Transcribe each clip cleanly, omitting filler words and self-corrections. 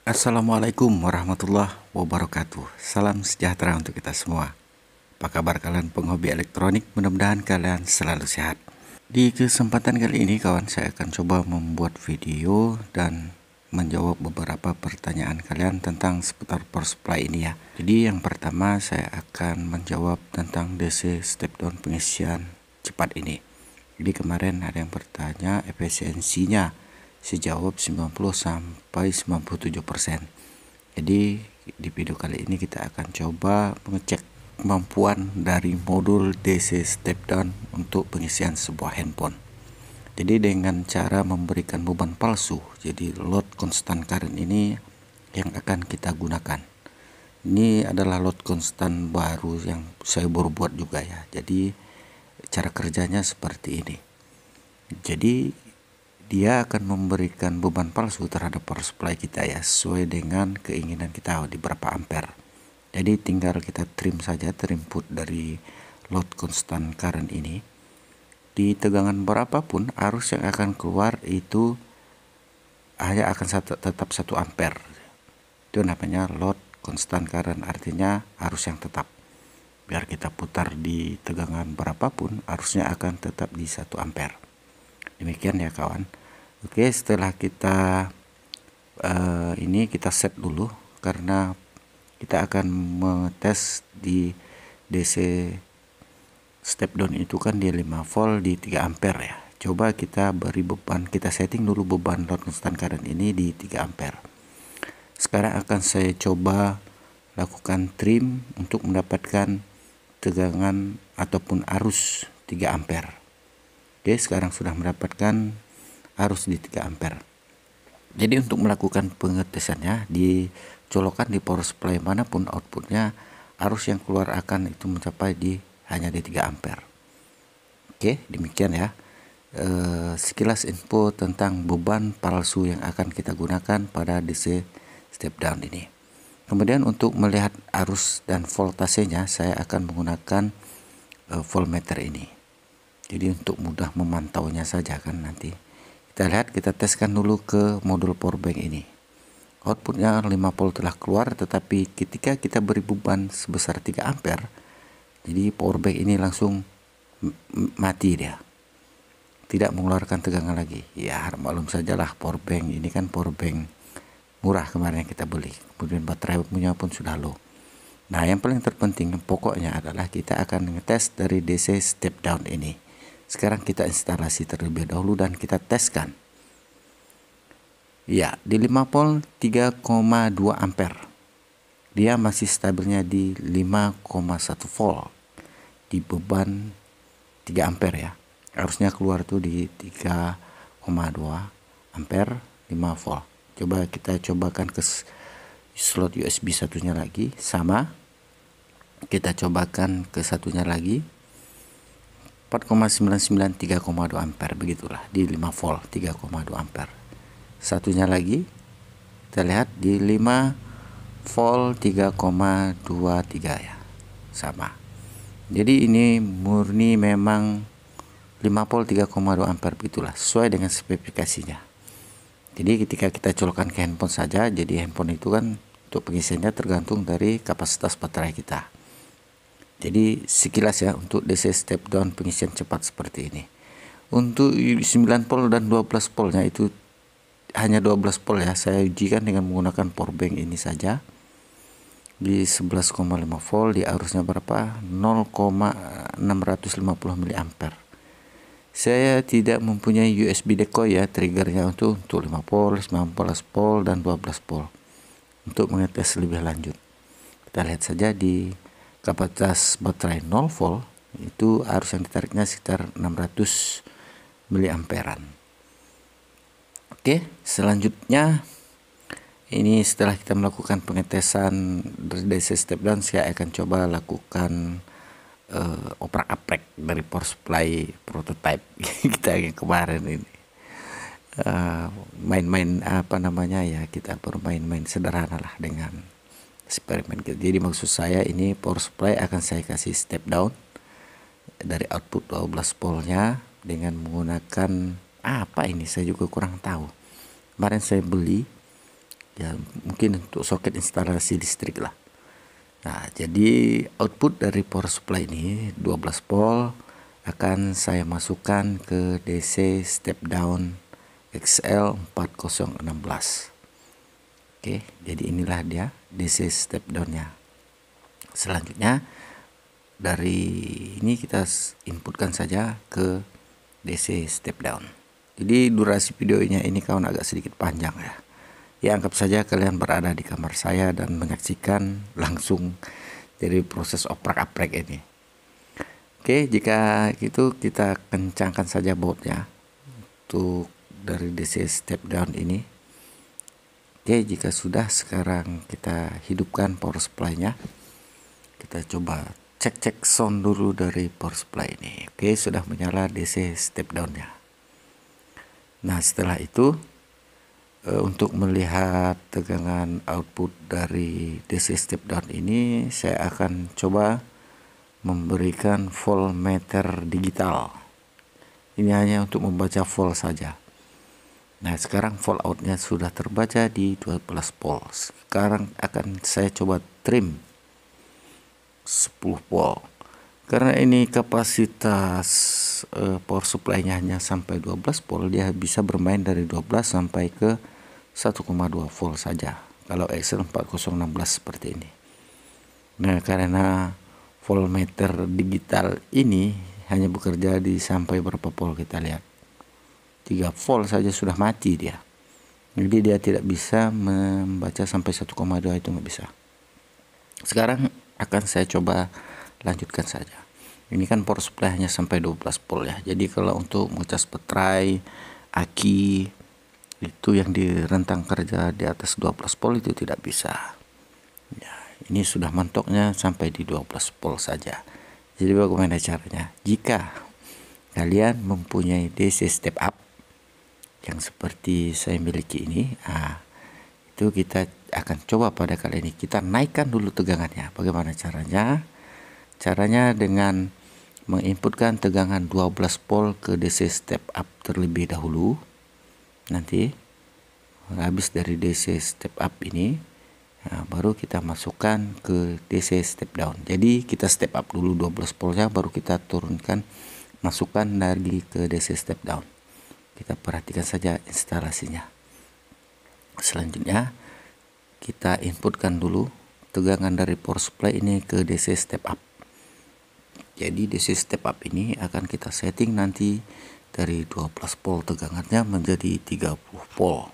Assalamualaikum warahmatullahi wabarakatuh. Salam sejahtera untuk kita semua. Apa kabar kalian penghobi elektronik? Mudah-mudahan kalian selalu sehat. Di kesempatan kali ini kawan, saya akan coba membuat video dan menjawab beberapa pertanyaan kalian tentang seputar power supply ini ya. Jadi yang pertama saya akan menjawab tentang DC step down pengisian cepat ini. Jadi kemarin ada yang bertanya efisiensinya. Saya jawab 90 sampai 97%. Jadi di video kali ini kita akan coba mengecek kemampuan dari modul DC step down untuk pengisian sebuah handphone. Jadi dengan cara memberikan beban palsu, jadi load constant current ini yang akan kita gunakan. Ini adalah load constant baru yang saya baru buat juga ya. Jadi cara kerjanya seperti ini. Jadi dia akan memberikan beban palsu terhadap power supply kita ya, sesuai dengan keinginan kita di berapa ampere. Jadi tinggal kita trim saja, terinput dari load constant current ini. Di tegangan berapapun arus yang akan keluar itu hanya akan tetap 1 ampere. Itu namanya load constant current, artinya arus yang tetap. Biar kita putar di tegangan berapapun arusnya akan tetap di 1 ampere. Demikian ya kawan. Oke, setelah kita ini kita set dulu, karena kita akan mengetes di DC step down itu kan di 5 volt di 3 ampere ya. Coba kita beri beban, kita setting dulu beban load constant current ini di 3 ampere. Sekarang akan saya coba lakukan trim untuk mendapatkan tegangan ataupun arus 3 ampere. Oke, sekarang sudah mendapatkan arus di 3 ampere. Jadi untuk melakukan pengetesannya, dicolokkan di power supply manapun outputnya, arus yang keluar akan itu mencapai hanya di 3 ampere. Oke, demikian ya. Sekilas info tentang beban palsu yang akan kita gunakan pada DC step down ini. Kemudian untuk melihat arus dan voltasenya, saya akan menggunakan voltmeter ini. Jadi untuk mudah memantaunya saja kan nanti. Kita lihat, kita teskan dulu ke modul power bank ini. Outputnya 5 volt telah keluar, tetapi ketika kita beri beban sebesar 3 ampere, jadi power bank ini langsung mati dia. Tidak mengeluarkan tegangan lagi. Ya, maklum sajalah power bank ini kan power bank murah kemarin yang kita beli. Kemudian baterai punya pun sudah low. Nah, yang paling terpenting pokoknya adalah kita akan ngetes dari DC step down ini. Sekarang kita instalasi terlebih dahulu dan kita teskan. Ya, di 5 volt 3,2 ampere. Dia masih stabilnya di 5,1 volt. Di beban 3 ampere ya. Harusnya keluar tuh di 3,2 ampere 5 volt. Coba kita cobakan ke slot USB satunya lagi, sama. Kita cobakan ke satunya lagi. 4,99 3,2 ampere, begitulah di 5 volt 3,2 ampere. Satunya lagi kita lihat di 5 volt 3,23 ya, sama. Jadi ini murni memang 5 volt 3,2 ampere, begitulah sesuai dengan spesifikasinya. Jadi ketika kita colokkan ke handphone saja, jadi handphone itu kan untuk pengisiannya tergantung dari kapasitas baterai kita. Jadi sekilas ya untuk DC step down pengisian cepat seperti ini. Untuk 9 volt dan 12 voltnya itu hanya 12 volt ya. Saya ujikan dengan menggunakan power bank ini saja. Di 11,5 volt, di arusnya berapa? 0,650 mA. Saya tidak mempunyai USB decoy ya, triggernya untuk 5 volt, 19 volt dan 12 volt. Untuk mengetes lebih lanjut, kita lihat saja di kapasitas baterai 0 volt itu arus yang ditariknya sekitar 600 miliamperan. Oke, selanjutnya ini setelah kita melakukan pengetesan DC step down, saya akan coba lakukan oprak-aprek dari power supply prototype kita yang kemarin ini. Main-main apa namanya ya, kita bermain-main sederhana lah dengan eksperimen. Jadi maksud saya ini power supply akan saya kasih step down dari output 12 voltnya dengan menggunakan apa ini, saya juga kurang tahu. Kemarin saya beli ya mungkin untuk soket instalasi listrik lah. Nah, jadi output dari power supply ini 12 volt akan saya masukkan ke DC step down XL4016. Oke, jadi inilah dia DC step downnya. Selanjutnya dari ini kita inputkan saja ke DC step down. Jadi durasi videonya ini kawan agak sedikit panjang ya. Ya anggap saja kalian berada di kamar saya dan menyaksikan langsung dari proses oprak-aprek ini. Oke, jika itu kita kencangkan saja bautnya untuk dari DC step down ini. Oke, jika sudah, sekarang kita hidupkan power supply-nya. Kita coba cek sound dulu dari power supply ini. Oke, sudah menyala DC step down-nya. Nah, setelah itu untuk melihat tegangan output dari DC step down ini, saya akan coba memberikan voltmeter digital. Ini hanya untuk membaca volt saja. Nah, sekarang volt outnya sudah terbaca di 12 volt. Sekarang akan saya coba trim 10 volt. Karena ini kapasitas power supply-nya hanya sampai 12 volt, dia bisa bermain dari 12 sampai ke 1,2 volt saja kalau XL4016 seperti ini. Nah, karena voltmeter digital ini hanya bekerja di sampai berapa volt, kita lihat 3 volt saja sudah mati dia. Jadi dia tidak bisa membaca sampai 1,2, itu nggak bisa. Sekarang akan saya coba lanjutkan saja. Ini kan power supply hanya sampai 12 volt ya. Jadi kalau untuk ngecas baterai, aki itu yang di rentang kerja di atas 12 volt itu tidak bisa. Ya, ini sudah mentoknya sampai di 12 volt saja. Jadi bagaimana caranya? Jika kalian mempunyai DC step up yang seperti saya miliki ini, itu kita akan coba pada kali ini kita naikkan dulu tegangannya. Bagaimana caranya? Caranya dengan menginputkan tegangan 12 volt ke DC step up terlebih dahulu. Nanti habis dari DC step up ini, baru kita masukkan ke DC step down. Jadi kita step up dulu 12 voltnya, baru kita turunkan, masukkan lagi ke DC step down. Kita perhatikan saja instalasinya. Selanjutnya kita inputkan dulu tegangan dari power supply ini ke DC step up. Jadi DC step up ini akan kita setting nanti dari 12 volt tegangannya menjadi 30 volt.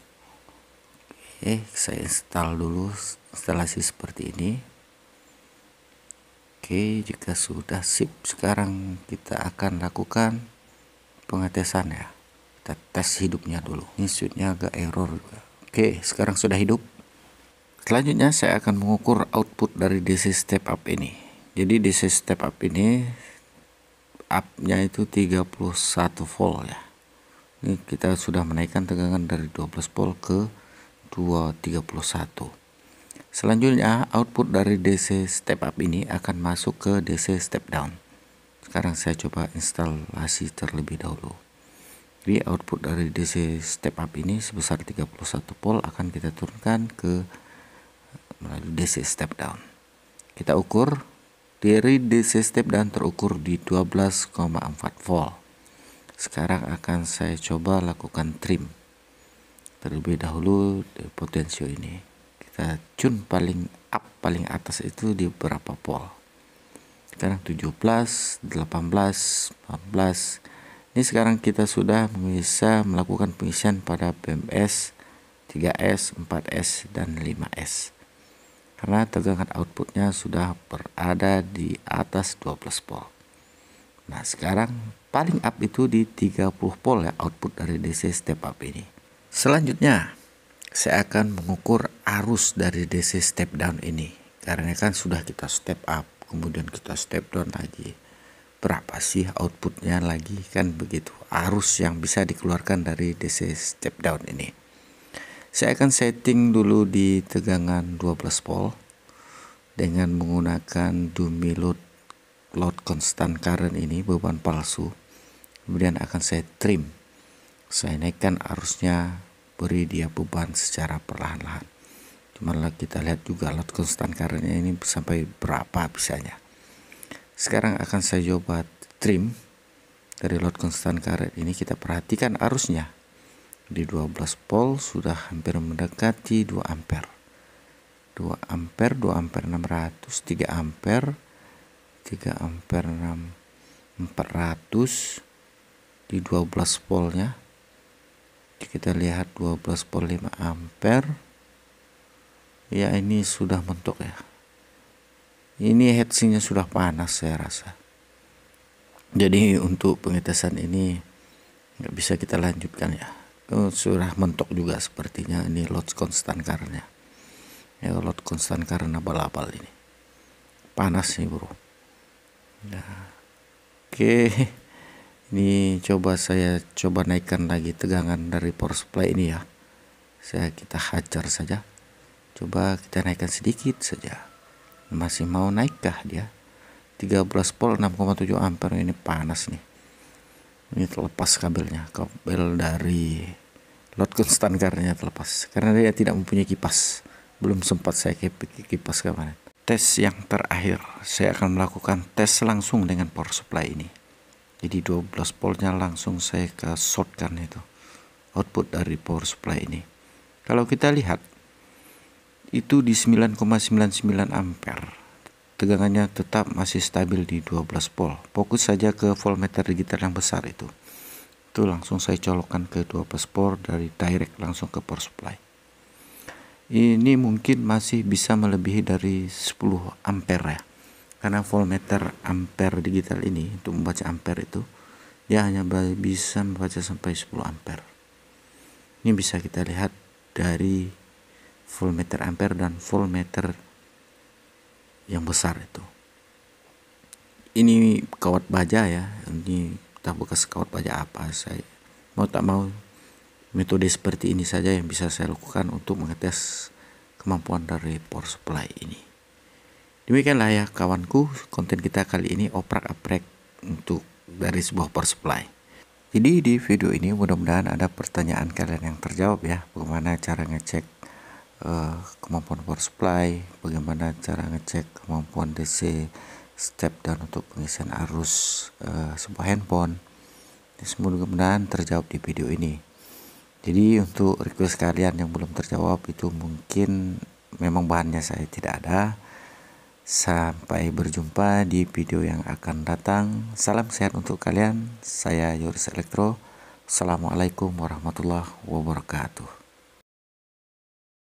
Oke, saya install dulu instalasi seperti ini. Oke, jika sudah sip, sekarang kita akan lakukan pengetesan ya. Kita tes hidupnya dulu. Ini switchnya agak error juga. Oke, sekarang sudah hidup. Selanjutnya saya akan mengukur output dari DC step up ini. Jadi DC step up ini up-nya itu 31 volt ya. Ini kita sudah menaikkan tegangan dari 12 volt ke 231. Selanjutnya output dari DC step up ini akan masuk ke DC step down. Sekarang saya coba instalasi terlebih dahulu. Jadi output dari DC step up ini sebesar 31 volt akan kita turunkan ke melalui DC step down. Kita ukur dari DC step down terukur di 12,4 volt. Sekarang akan saya coba lakukan trim terlebih dahulu di potensio ini. Kita tune paling up, paling atas itu di berapa volt. Sekarang 17, 18, 14. Ini sekarang kita sudah bisa melakukan pengisian pada BMS 3S, 4S, dan 5S. Karena tegangan outputnya sudah berada di atas 12 volt. Nah, sekarang paling up itu di 30 volt ya output dari DC step up ini. Selanjutnya, saya akan mengukur arus dari DC step down ini. Karena kan sudah kita step up, kemudian kita step down lagi. Berapa sih outputnya lagi, kan begitu. Arus yang bisa dikeluarkan dari DC step down ini. Saya akan setting dulu di tegangan 12 volt dengan menggunakan dummy load constant current ini, beban palsu. Kemudian akan saya trim. Saya naikkan arusnya, beri dia beban secara perlahan-lahan. malah kita lihat juga load constant currentnya ini sampai berapa bisanya. Sekarang akan saya coba trim dari load constant current ini. Kita perhatikan arusnya di 12 volt sudah hampir mendekati 2 ampere. 2 ampere, 2 ampere 600, 3 ampere, 3 ampere 400 di 12 voltnya. Kita lihat 12 volt 5 ampere. Ya, ini sudah mentok ya. Ini heatsinknya sudah panas saya rasa. Jadi untuk pengetesan ini nggak bisa kita lanjutkan ya. Sudah mentok juga sepertinya ini load constant currentnya. Ya, load constant current abal-abal ini. Panas nih bro. Nah, oke. Ini saya coba naikkan lagi tegangan dari power supply ini ya. Kita hajar saja. Coba kita naikkan sedikit saja. Masih mau naikkah dia? 13 volt 6,7 ampere ini panas nih. Ini terlepas kabelnya, kabel dari load constant currentnya terlepas karena dia tidak mempunyai kipas. Belum sempat saya kipas kemarin. Tes yang terakhir, saya akan melakukan tes langsung dengan power supply ini. Jadi 12 voltnya langsung saya ke shortkan itu output dari power supply ini. Kalau kita lihat itu di 9,99 ampere. Tegangannya tetap masih stabil di 12 volt. Fokus saja ke voltmeter digital yang besar itu. Itu langsung saya colokkan ke 12 volt dari direct langsung ke power supply. Ini mungkin masih bisa melebihi dari 10 ampere ya. Karena voltmeter ampere digital ini untuk membaca ampere itu dia hanya bisa membaca sampai 10 ampere. Ini bisa kita lihat dari voltmeter ampere dan voltmeter yang besar itu. Ini kawat baja ya. Ini tak bekas kawat baja apa. Saya mau tak mau metode seperti ini saja yang bisa saya lakukan untuk mengetes kemampuan dari power supply ini. Demikianlah ya kawanku, konten kita kali ini oprak-aprek untuk dari sebuah power supply. Jadi di video ini mudah-mudahan ada pertanyaan kalian yang terjawab ya. Bagaimana cara ngecek kemampuan power supply, bagaimana cara ngecek kemampuan DC step down untuk pengisian arus sebuah handphone. Mudah-mudahan terjawab di video ini. Jadi untuk request kalian yang belum terjawab itu mungkin memang bahannya saya tidak ada. Sampai berjumpa di video yang akan datang. Salam sehat untuk kalian. Saya Yoris Elektro. Assalamualaikum warahmatullahi wabarakatuh.